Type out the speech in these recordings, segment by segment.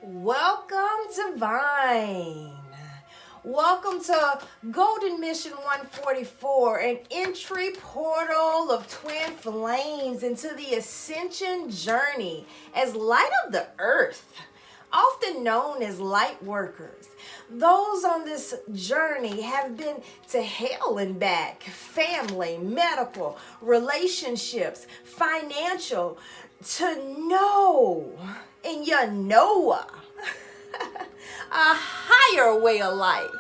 Welcome, Divine. Welcome to Golden Mission 144, an entry portal of twin flames into the ascension journey as light of the earth, often known as light workers. Those on this journey have been to hell and back, family, medical, relationships, financial, to know, and you know a higher way of life.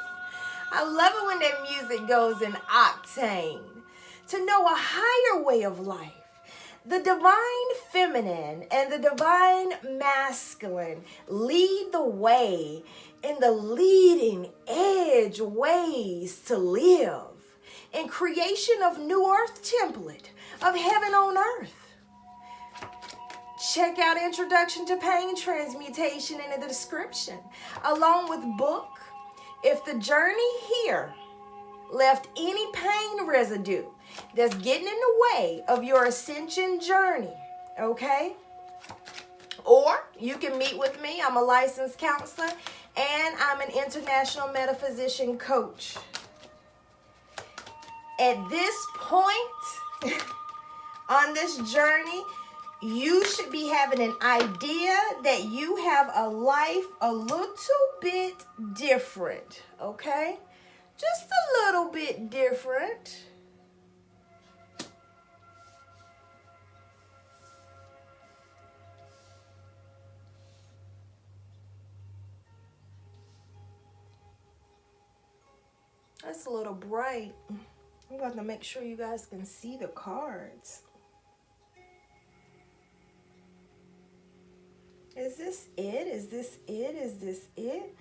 I love it when that music goes in octane. To know a higher way of life. The divine feminine and the divine masculine lead the way in the leading edge ways to live in creation of new earth template of heaven on earth. Check out Introduction to Pain Transmutation in the description, along with book. If the journey here left any pain residue that's getting in the way of your ascension journey, okay? Or you can meet with me. I'm a licensed counselor and I'm an international metaphysician coach. At this point on this journey, you should be having an idea that you have a life a little bit different, okay? Just a little bit different. That's a little bright. I'm going to make sure you guys can see the cards. Is this it? Is this it? Is this it?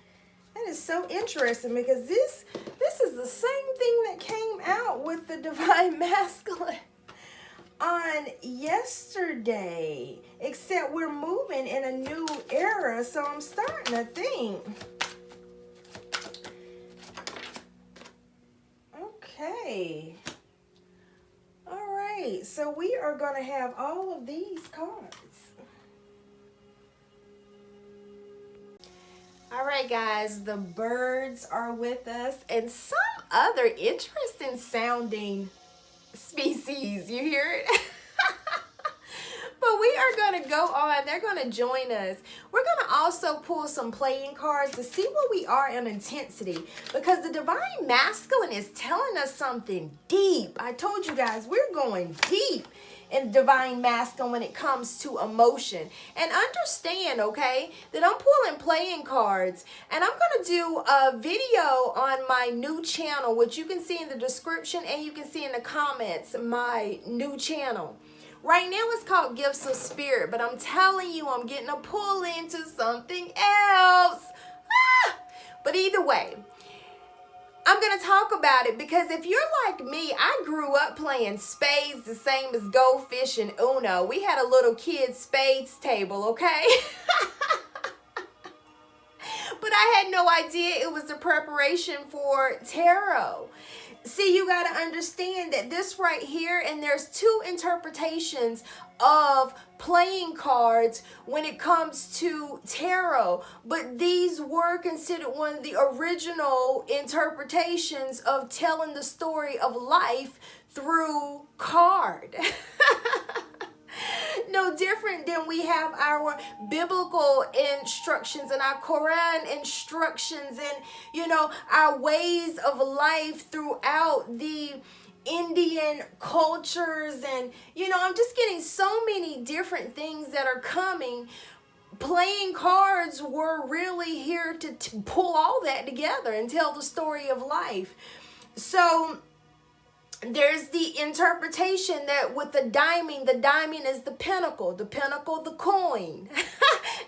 That is so interesting because this is the same thing that came out with the Divine Masculine on yesterday, except we're moving in a new era, so I'm starting to think. Okay. All right, so we are going to have all of these cards. All right, guys, the birds are with us and some other interesting sounding species. You hear it? But we are going to go on. They're going to join us. We're going to also pull some playing cards to see where we are in intensity because the Divine Masculine is telling us something deep. I told you guys, we're going deep in Divine Masculine when it comes to emotion. And understand, okay, that I'm pulling playing cards and I'm going to do a video on my new channel, which you can see in the description and you can see in the comments, my new channel. Right now it's called Gifts of Spirit, but I'm telling you, I'm getting a pull into something else. But either way, I'm going to talk about it because if you're like me, I grew up playing spades the same as Go Fish and Uno. We had a little kid spades table, okay? But I had no idea it was the preparation for tarot. See, you got to understand that this right here, and there's two interpretations of playing cards when it comes to tarot, but these were considered one of the original interpretations of telling the story of life through card. No different than we have our biblical instructions and our Quran instructions and, you know, our ways of life throughout the Indian cultures. And, you know, I'm just getting so many different things that are coming. Playing cards were really here to pull all that together and tell the story of life. So there's the interpretation that with the diamond is the pinnacle, the coin.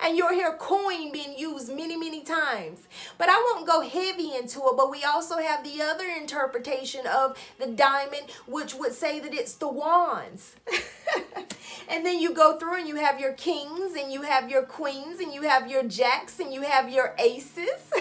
And you'll hear coin being used many, many times. But I won't go heavy into it, but we also have the other interpretation of the diamond, which would say that it's the wands. And then you go through and you have your kings and you have your queens and you have your jacks and you have your aces.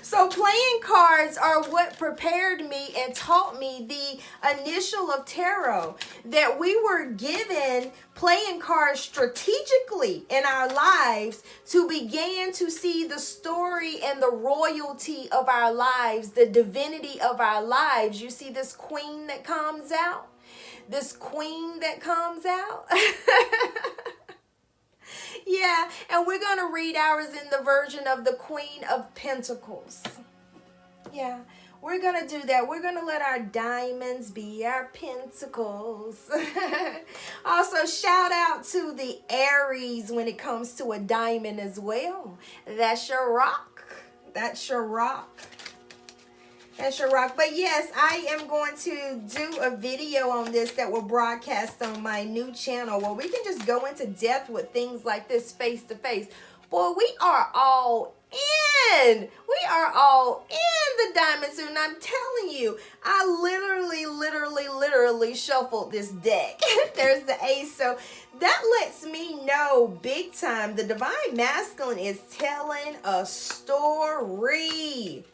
So playing cards are what prepared me and taught me the initial of tarot, that we were given playing cards strategically in our lives to begin to see the story and the royalty of our lives, the divinity of our lives. You see this queen that comes out? This queen that comes out? Yeah, and we're going to read ours in the version of the Queen of Pentacles. Yeah, we're going to do that. We're going to let our diamonds be our pentacles. Also, shout out to the Aries when it comes to a diamond as well. That's your rock. That's your rock. That's your rock. But yes, I am going to do a video on this that will broadcast on my new channel where we can just go into depth with things like this face to face. Boy, we are all in. We are all in the diamond suit. And I'm telling you, I literally shuffled this deck. There's the ace. So that lets me know big time the divine masculine is telling a story.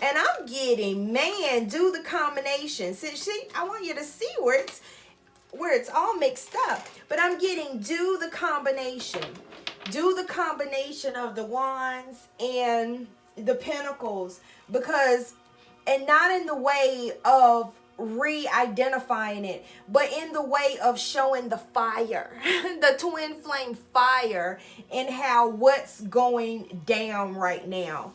And I'm getting, man, do the combination. See, I want you to see where it's all mixed up. But I'm getting do the combination. Do the combination of the wands and the pentacles. Because, and not in the way of re-identifying it, but in the way of showing the fire, the twin flame fire, and how what's going down right now.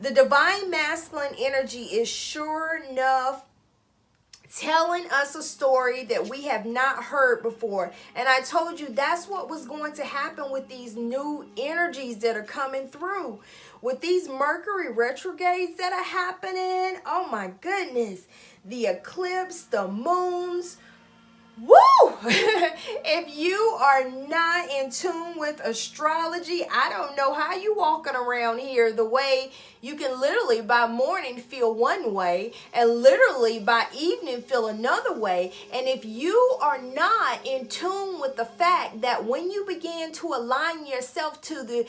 The divine masculine energy is sure enough telling us a story that we have not heard before. And I told you that's what was going to happen with these new energies that are coming through. With these Mercury retrogrades that are happening, oh my goodness, the eclipse, the moons. Woo! If you are not in tune with astrology, I don't know how you walking around here the way you can literally by morning feel one way and literally by evening feel another way. And if you are not in tune with the fact that when you begin to align yourself to the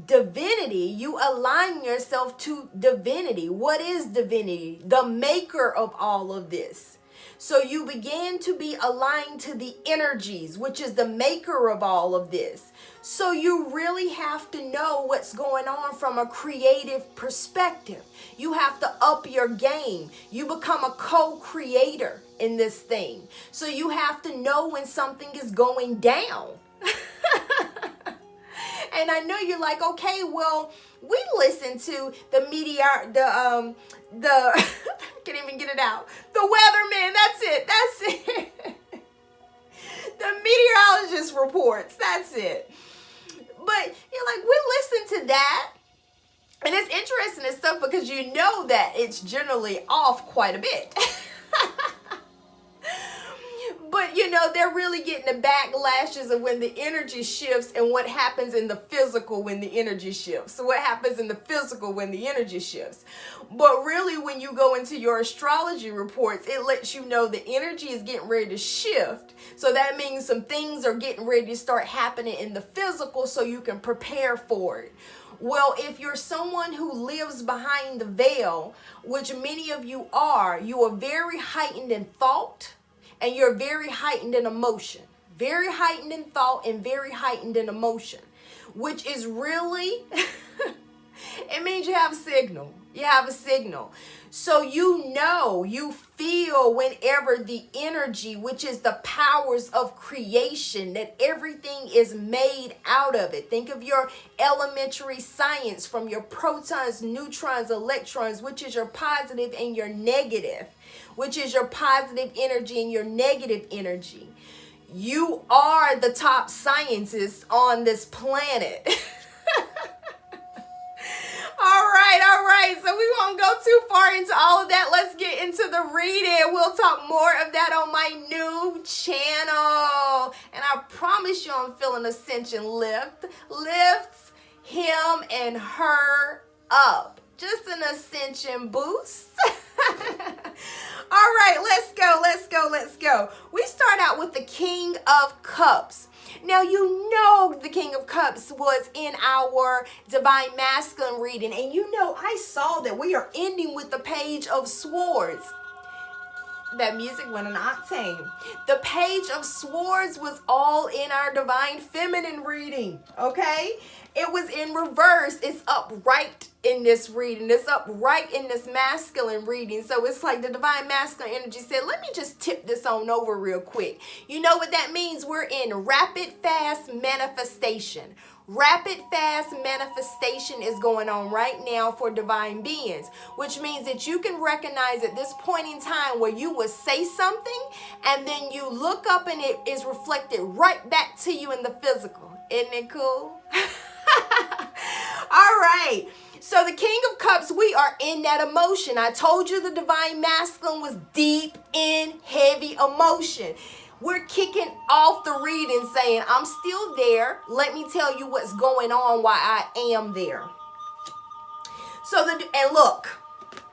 divinity, you align yourself to divinity. What is divinity? The maker of all of this. So you begin to be aligned to the energies, which is the maker of all of this. So you really have to know what's going on from a creative perspective. You have to up your game. You become a co-creator in this thing. So you have to know when something is going down. And I know you're like, okay, well, we listen to the I can't even get it out. The weatherman, that's it. The meteorologist reports, that's it. But you're like, we listen to that. And it's interesting and stuff because you know that it's generally off quite a bit. But, you know, they're really getting the backlashes of when the energy shifts and what happens in the physical when the energy shifts. So what happens in the physical when the energy shifts. But really, when you go into your astrology reports, it lets you know the energy is getting ready to shift. So that means some things are getting ready to start happening in the physical so you can prepare for it. Well, if you're someone who lives behind the veil, which many of you are very heightened in thought. And you're very heightened in emotion, very heightened in thought and very heightened in emotion, which is really, it means you have a signal. You have a signal. So you know, you feel whenever the energy, which is the powers of creation, that everything is made out of it. Think of your elementary science from your protons, neutrons, electrons, which is your positive and your negative, which is your positive energy and your negative energy. You are the top scientists on this planet. All right. So we won't go too far into all of that. Let's get into the reading. We'll talk more of that on my new channel. And I promise you I'm feeling ascension lifts him and her up. Just an ascension boost. All right, let's go, let's go, let's go. We start out with the King of Cups. Now, you know the King of Cups was in our Divine Masculine reading, and you know I saw that we are ending with the Page of Swords. That music went an octave. The Page of Swords was all in our Divine Feminine reading, okay? It was in reverse. It's upright in this reading. It's upright in this masculine reading. So it's like the Divine Masculine energy said, let me just tip this on over real quick. You know what that means? We're in rapid, fast manifestation. Rapid, fast manifestation is going on right now for divine beings, which means that you can recognize at this point in time where you would say something and then you look up and it is reflected right back to you in the physical. Isn't it cool? All right. So the King of Cups, we are in that emotion. I told you the Divine Masculine was deep in heavy emotion. We're kicking off the reading saying, I'm still there. Let me tell you what's going on, why I am there. And look,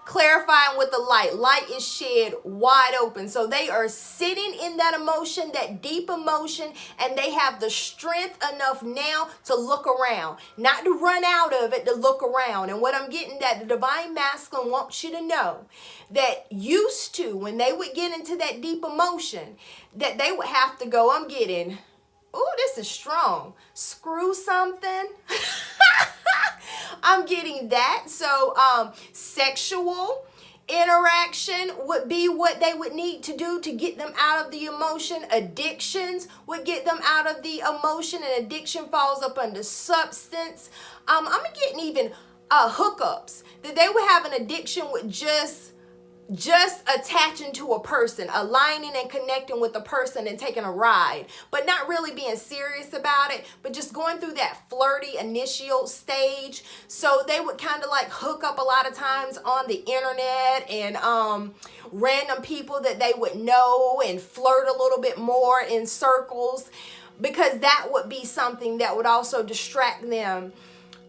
clarifying with the light. Light is shed wide open. So they are sitting in that emotion, that deep emotion, and they have the strength enough now to look around. Not to run out of it, to look around. And what I'm getting at, the Divine Masculine wants you to know that used to, when they would get into that deep emotion, that they would have to go, I'm getting, oh, this is strong. Screw something. I'm getting that. So sexual interaction would be what they would need to do to get them out of the emotion. Addictions would get them out of the emotion, and addiction falls up under substance. I'm getting even hookups, that they would have an addiction with just attaching to a person, aligning and connecting with a person and taking a ride, but not really being serious about it, but just going through that flirty initial stage. So they would kind of like hook up a lot of times on the internet and random people that they would know and flirt a little bit more in circles, because that would be something that would also distract them.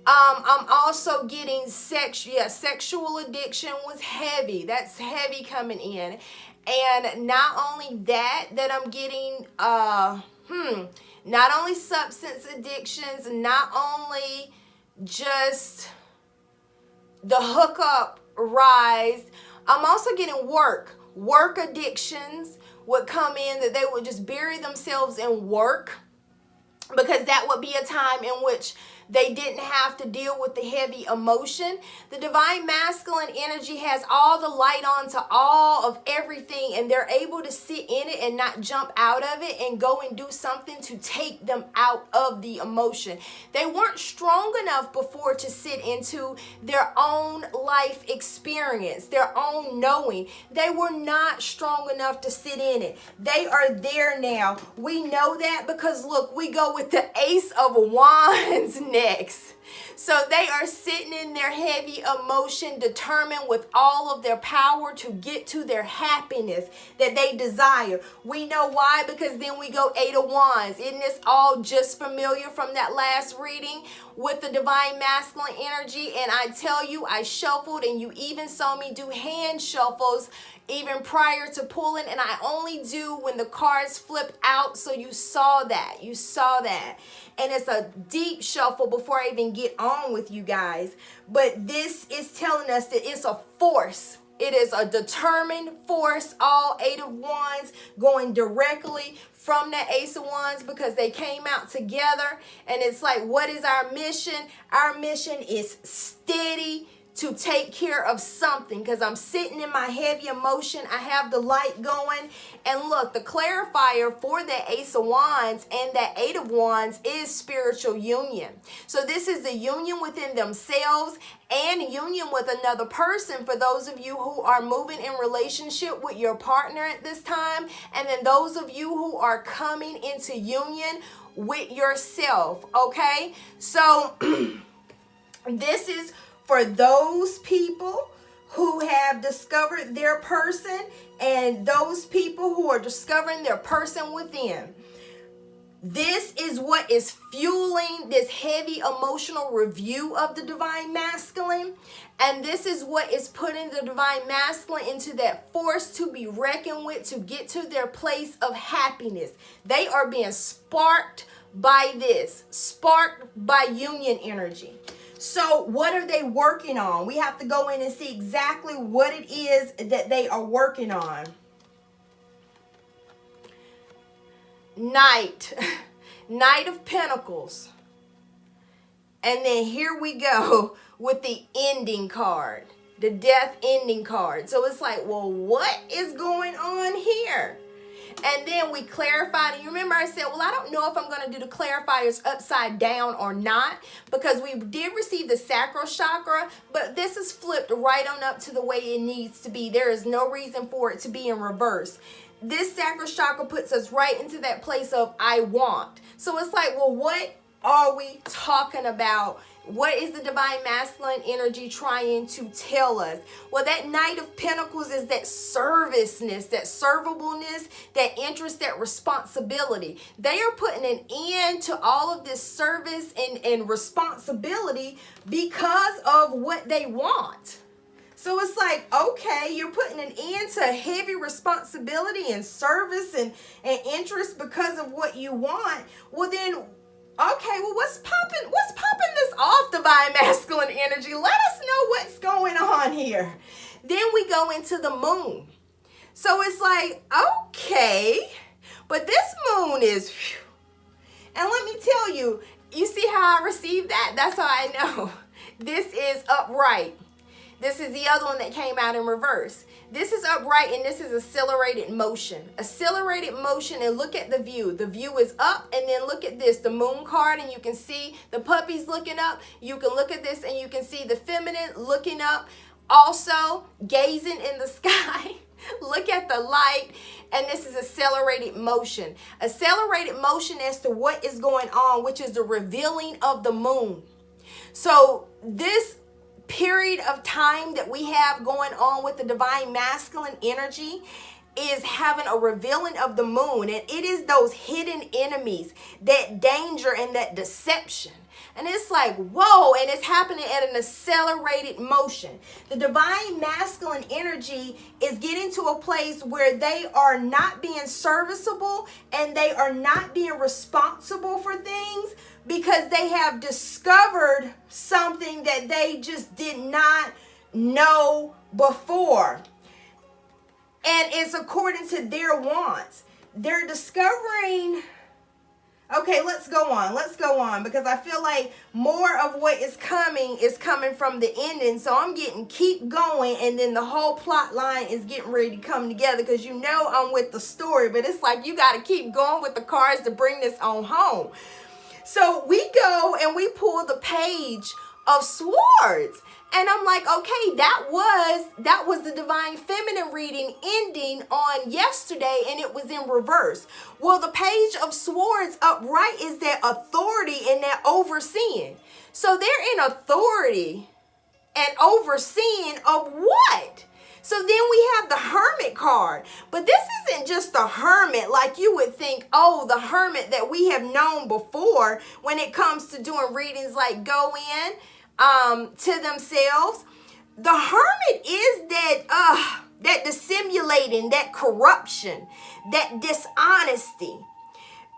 I'm also getting sexual addiction was heavy. That's heavy coming in. And not only that I'm getting, not only substance addictions, not only just the hookup rise, I'm also getting work addictions would come in, that they would just bury themselves in work, because that would be a time in which they didn't have to deal with the heavy emotion. The Divine Masculine energy has all the light on to all of everything, and they're able to sit in it and not jump out of it and go and do something to take them out of the emotion. They weren't strong enough before to sit into their own life experience, their own knowing. They were not strong enough to sit in it. They are there now. We know that because look, we go with the Ace of Wands next. So they are sitting in their heavy emotion, determined with all of their power to get to their happiness that they desire. We know why, because then we go Eight of Wands. Isn't this all just familiar from that last reading with the Divine Masculine energy? And I tell you, I shuffled, and you even saw me do hand shuffles even prior to pulling, and I only do when the cards flip out. So you saw that. And it's a deep shuffle before I even get on with you guys. But this is telling us that it's a force. It is a determined force. All Eight of Wands going directly from the Ace of Wands, because they came out together. And it's like, what is our mission? Our mission is steady to take care of something, because I'm sitting in my heavy emotion. I have the light going. And look, the clarifier for the Ace of Wands and that Eight of Wands is spiritual union. So this is the union within themselves and union with another person, for those of you who are moving in relationship with your partner at this time, and then those of you who are coming into union with yourself, okay? So this is for those people who have discovered their person, and those people who are discovering their person within. This is what is fueling this heavy emotional review of the divine masculine. And this is what is putting the divine masculine into that force to be reckoned with to get to their place of happiness. They are being sparked by this, sparked by union energy. So what are they working on? We have to go in and see exactly what it is that they are working on. Knight of Pentacles. And then here we go with the ending card, the death ending card. So it's like, well, what is going on here? And then we clarified. And you remember I said, well, I don't know if I'm going to do the clarifiers upside down or not, because we did receive the sacral chakra, but this is flipped right on up to the way it needs to be. There is no reason for it to be in reverse. This sacral chakra puts us right into that place of I want. So it's like, well, what are we talking about? What is the divine masculine energy trying to tell us? Well, that Knight of Pentacles is that serviceness, that servableness, that interest, that responsibility. They are putting an end to all of this service and responsibility because of what they want. So it's like, okay, you're putting an end to heavy responsibility and service and interest because of what you want. Well then, okay, well what's popping this off, divine masculine energy? Let us know what's going on here. Then we go into the moon. So it's like, okay, but this moon is, and let me tell you, you see how I received that? That's how I know. This is upright. This is the other one that came out in reverse. This is upright and this is accelerated motion. Accelerated motion, and look at the view. The view is up, and then look at this, the moon card, and you can see the puppies looking up. You can look at this and you can see the feminine looking up, also gazing in the sky. Look at the light, and this is accelerated motion. Accelerated motion as to what is going on, which is the revealing of the moon. So this period of time that we have going on with the divine masculine energy is having a revealing of the moon, and it is those hidden enemies, that danger and that deception. And it's like, whoa, and it's happening at an accelerated motion. The divine masculine energy is getting to a place where they are not being serviceable and they are not being responsible for things, because they have discovered something that they just did not know before. And it's according to their wants. They're discovering, okay, let's go on, because I feel like more of what is coming from the ending. So I'm getting keep going, and then the whole plot line is getting ready to come together, because you know I'm with the story, but it's like you got to keep going with the cards to bring this on home. So we go and we pull the Page of Swords. And I'm like, okay, that was the divine feminine reading ending on yesterday, and it was in reverse. Well, the Page of Swords upright is that authority and that overseeing. So they're in authority and overseeing of what? So then we have the Hermit card. But this isn't just the Hermit like you would think, oh, the Hermit that we have known before when it comes to doing readings like go in to themselves. The Hermit is that dissimulating, that corruption, that dishonesty.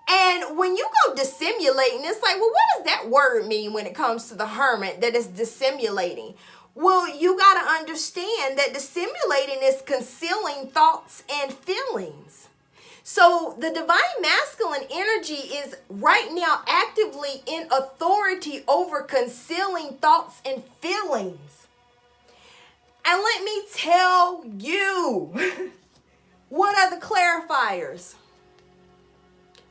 And when you go dissimulating, it's like, well, what does that word mean when it comes to the Hermit that is dissimulating? Well, you got to understand that dissimulating is concealing thoughts and feelings. So the divine masculine energy is right now actively in authority over concealing thoughts and feelings. And let me tell you, what are the clarifiers?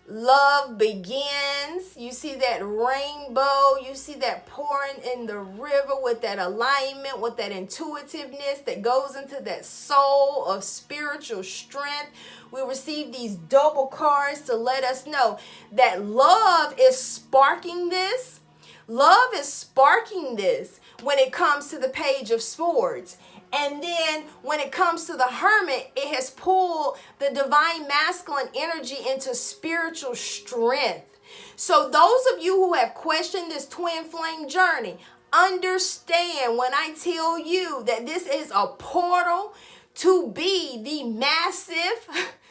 Love begins. You see that rainbow. You see that pouring in the river with that alignment, with that intuitiveness that goes into that soul of spiritual strength. We receive these double cards to let us know that love is sparking this. Love is sparking this when it comes to the Page of Swords. And then when it comes to the Hermit, it has pulled the divine masculine energy into spiritual strength. So those of you who have questioned this twin flame journey, understand when I tell you that this is a portal to be the massive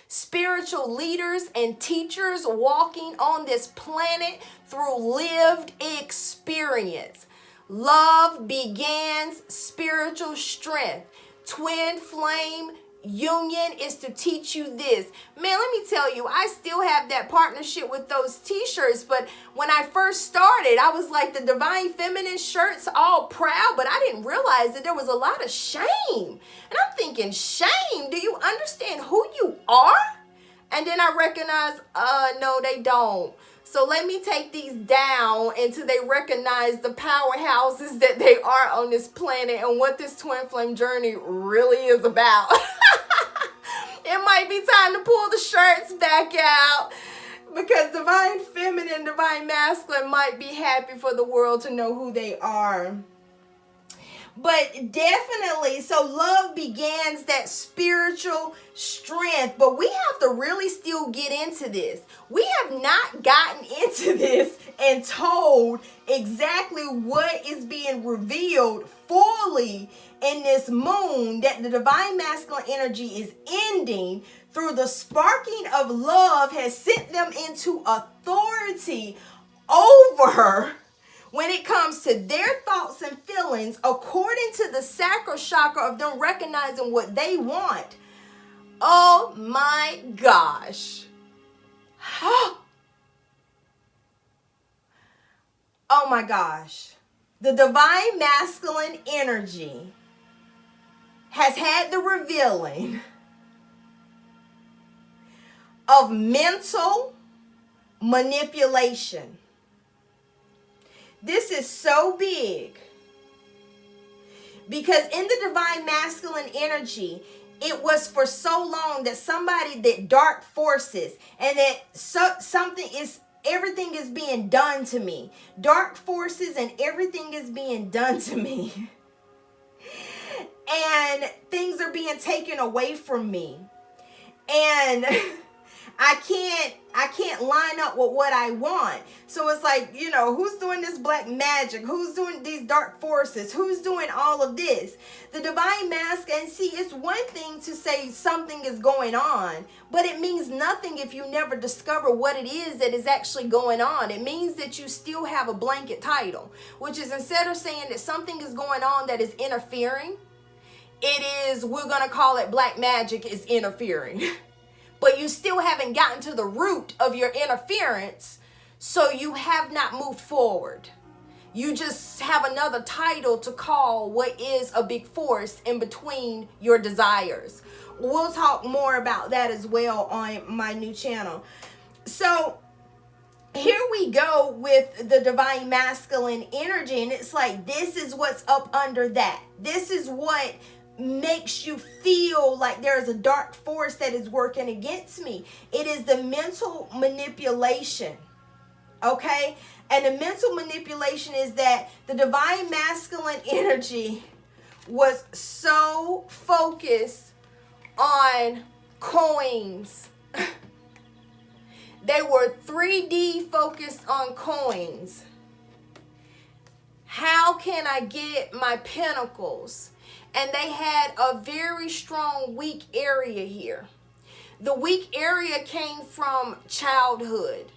spiritual leaders and teachers walking on this planet through lived experience. Love begins spiritual strength. Twin flame union is to teach you this. Man, let me tell you, I still have that partnership with those t-shirts, but when I first started, I was like the Divine Feminine shirts, all proud, but I didn't realize that there was a lot of shame. And I'm thinking, shame? Do you understand who you are? And then I recognized, no, they don't. So let me take these down until they recognize the powerhouses that they are on this planet and what this twin flame journey really is about. It might be time to pull the shirts back out because Divine Feminine, Divine Masculine might be happy for the world to know who they are. But definitely, so love begins that spiritual strength. But we have to really still get into this. We have not gotten into this and told exactly what is being revealed fully in this moon, that the divine masculine energy is ending through the sparking of love has sent them into authority over when it comes to their thoughts and feelings, according to the sacral chakra of them recognizing what they want. Oh my gosh. Oh my gosh. The divine masculine energy has had the revealing of mental manipulation. This is so big because in the divine masculine energy, it was for so long that somebody, that dark forces, and that everything is being done to me. Dark forces and everything is being done to me. And things are being taken away from me. And I can't line up with what I want. So it's like, you know, who's doing this black magic? Who's doing these dark forces? Who's doing all of this? The divine masculine, see, it's one thing to say something is going on, but it means nothing if you never discover what it is that is actually going on. It means that you still have a blanket title, which is, instead of saying that something is going on that is interfering, it is, we're going to call it black magic is interfering. But you still haven't gotten to the root of your interference, so you have not moved forward. You just have another title to call what is a big force in between your desires. We'll talk more about that as well on my new channel. So here we go with the divine masculine energy, and it's like, this is what's up under that. This is what makes you feel like there's a dark force that is working against me. It is the mental manipulation. Okay? And the mental manipulation is that the divine masculine energy was so focused on coins. They were 3D focused on coins. How can I get my pentacles? And they had a very strong weak area here. The weak area came from childhood.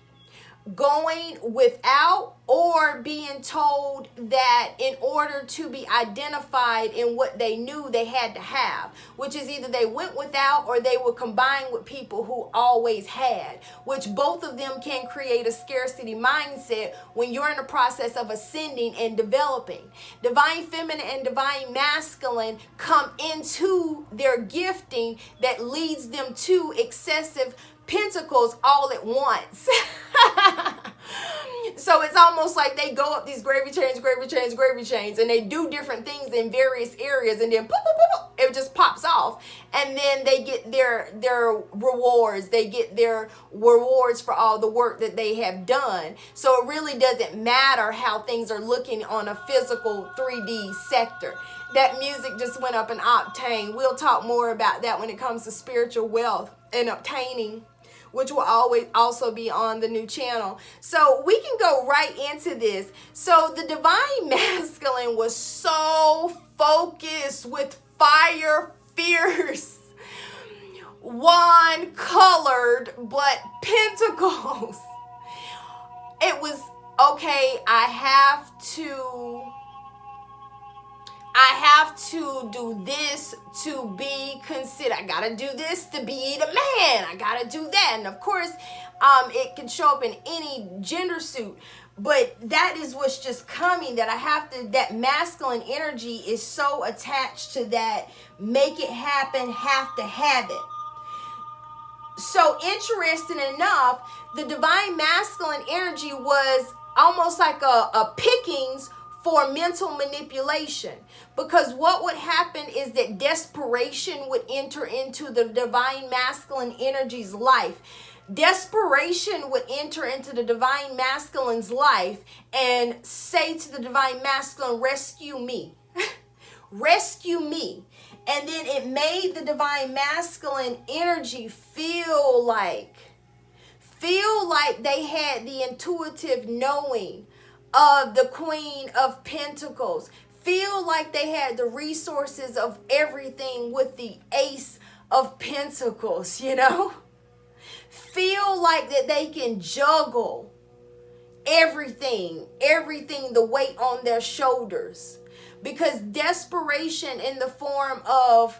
Going without, or being told that in order to be identified in what they knew they had to have, which is either they went without or they were combined with people who always had, which both of them can create a scarcity mindset when you're in the process of ascending and developing. Divine feminine and divine masculine come into their gifting that leads them to excessive pentacles all at once. So it's almost like they go up these gravy chains, and they do different things in various areas, and then poof, poof, poof, it just pops off, and then they get their rewards. They get their rewards for all the work that they have done. So it really doesn't matter how things are looking on a physical 3D sector. That music just went up an octane. We'll talk more about that when it comes to spiritual wealth and obtaining which will always also be on the new channel. So we can go right into this. So the divine masculine was so focused with fire, fierce, wand colored, but pentacles. It was, okay, I have to do this to be considered. I gotta do this to be the man. I gotta do that. And of course, it can show up in any gender suit. But that is what's just coming, that I have to, that masculine energy is so attached to that make it happen, have to have it. So interesting enough, the divine masculine energy was almost like a pickings for mental manipulation. Because what would happen is that desperation would enter into the divine masculine energy's life. Desperation would enter into the divine masculine's life and say to the divine masculine, rescue me. Rescue me. And then it made the divine masculine energy feel like they had the intuitive knowing of the Queen of Pentacles. Feel like they had the resources of everything with the Ace of Pentacles, you know? Feel like that they can juggle everything, the weight on their shoulders. Because desperation in the form of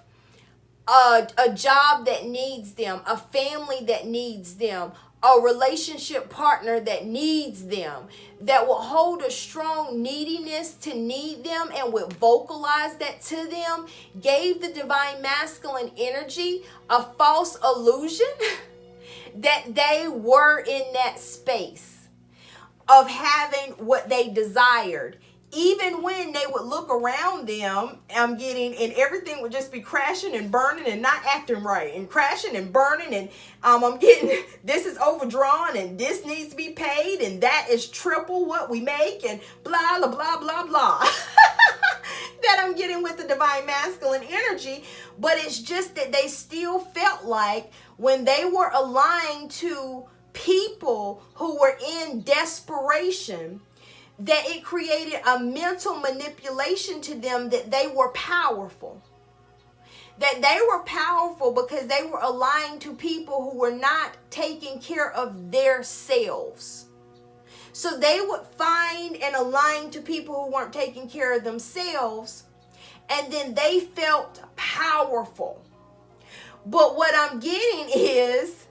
a job that needs them, a family that needs them, a relationship partner that needs them, that will hold a strong neediness to need them and would vocalize that to them, gave the divine masculine energy a false illusion that they were in that space of having what they desired. Even when they would look around them, and everything would just be crashing and burning and not acting right, and crashing and burning, and I'm getting, this is overdrawn, and this needs to be paid, and that is triple what we make, and blah, blah, blah, blah, blah. That I'm getting with the divine masculine energy. But it's just that they still felt like when they were aligned to people who were in desperation, that it created a mental manipulation to them that they were powerful. That they were powerful because they were aligned to people who were not taking care of their selves. So they would find and align to people who weren't taking care of themselves, and then they felt powerful. But what I'm getting is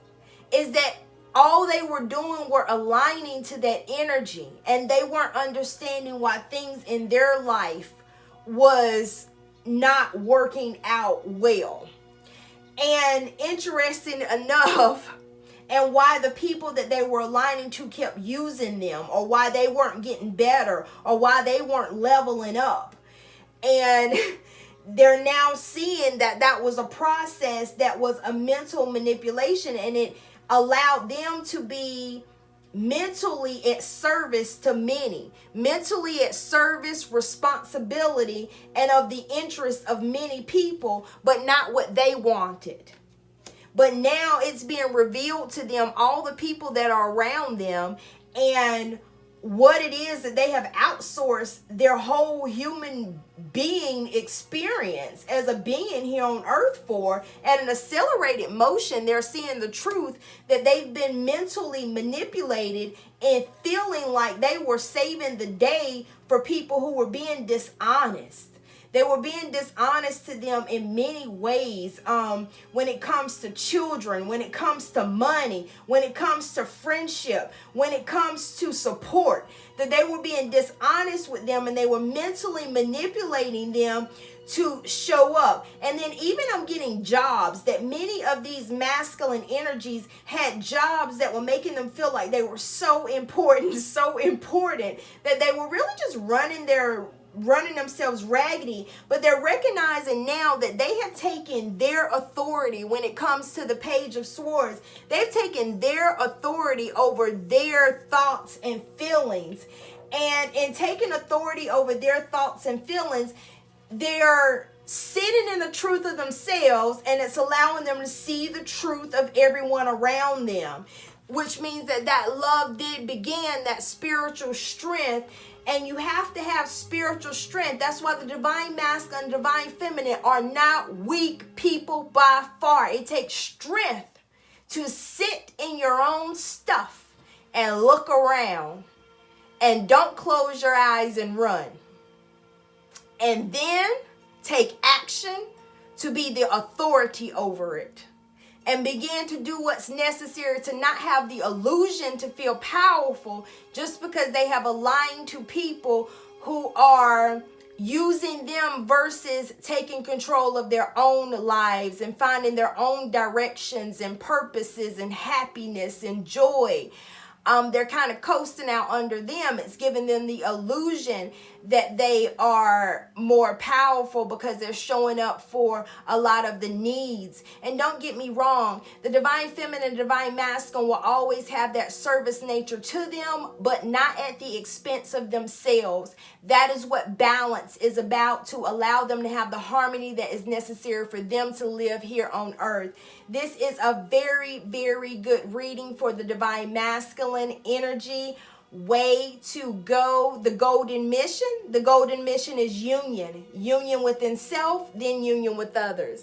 that all they were doing were aligning to that energy, and they weren't understanding why things in their life was not working out well. And interesting enough, and why the people that they were aligning to kept using them, or why they weren't getting better, or why they weren't leveling up. And they're now seeing that that was a process that was a mental manipulation, and it allowed them to be mentally at service to many, mentally at service, responsibility, and of the interest of many people, but not what they wanted. But now it's being revealed to them, all the people that are around them, and what it is that they have outsourced their whole human being experience as a being here on earth for. At an accelerated motion, they're seeing the truth that they've been mentally manipulated and feeling like they were saving the day for people who were being dishonest. They were being dishonest to them in many ways, when it comes to children, when it comes to money, when it comes to friendship, when it comes to support, that they were being dishonest with them, and they were mentally manipulating them to show up. And then even I'm getting jobs, that many of these masculine energies had jobs that were making them feel like they were so important, that they were really just running themselves raggedy. But they're recognizing now that they have taken their authority when it comes to the Page of Swords. They've taken their authority over their thoughts and feelings. And in taking authority over their thoughts and feelings, they're sitting in the truth of themselves, and it's allowing them to see the truth of everyone around them, which means that love did begin that spiritual strength. And you have to have spiritual strength. That's why the divine masculine and divine feminine are not weak people by far. It takes strength to sit in your own stuff and look around and don't close your eyes and run. And then take action to be the authority over it. And begin to do what's necessary to not have the illusion to feel powerful just because they have aligned to people who are using them versus taking control of their own lives and finding their own directions and purposes and happiness and joy. They're kind of coasting out under them. It's giving them the illusion that they are more powerful because they're showing up for a lot of the needs. And don't get me wrong, the divine feminine and divine masculine will always have that service nature to them, but not at the expense of themselves. That is what balance is about, to allow them to have the harmony that is necessary for them to live here on earth. This is a very, very good reading for the divine masculine energy. Way to go. The golden mission. The golden mission is union. Union within self, then union with others.